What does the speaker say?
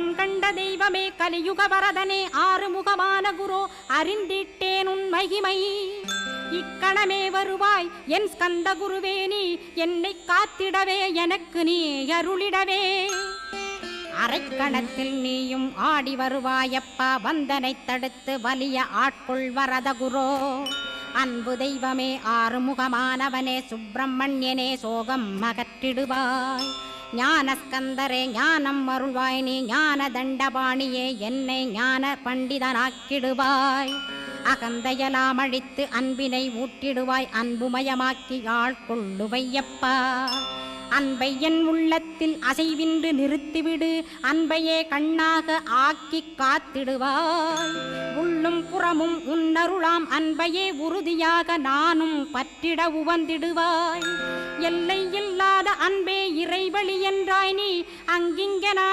கண் கண்ட தெய்வமே கலியுக வரதனே ஆறுமுகமான குரு அறிந்திட்டேன் உன் மகிமை இக்கணமே வருவாய் என் ஸ்கந்த குருவே நீ என்னை காத்திடவே எனக்கு நீ அருளிடவே அரைக்கணத்தில் நீயும் ஆடி வருவாயப்பா வந்தனை தடுத்து வலிய ஆட்கொள் வரத குரோ அன்பு தெய்வமே ஆறுமுகமானவனே சுப்பிரமணியனே சோகம் அகற்றிடுவாய் ஞானஸ்கந்தரே ஞானம் அருள்வாய் நீ ஞான தண்டபாணியே என்னை ஞான பண்டிதனாக்கிடுவாய் அகந்தையலாம் அழித்து அன்பினை ஊட்டிடுவாய் அன்புமயமாக்கி ஆட்கொள்ளுவையப்பா அன்பை என் உள்ளத்தில் அசைவின்றி நிறுத்திவிடு அன்பையே கண்ணாக ஆக்கி காத்திடுவாய் உள்ளும் புறமும் உன்னருளாம் அன்பையே உறுதியாக நானும் பற்றிட உவந்திடுவாய் எல்லை இல்லாத அன்பே இறைவழி என்றாய் நீ அங்கிங்க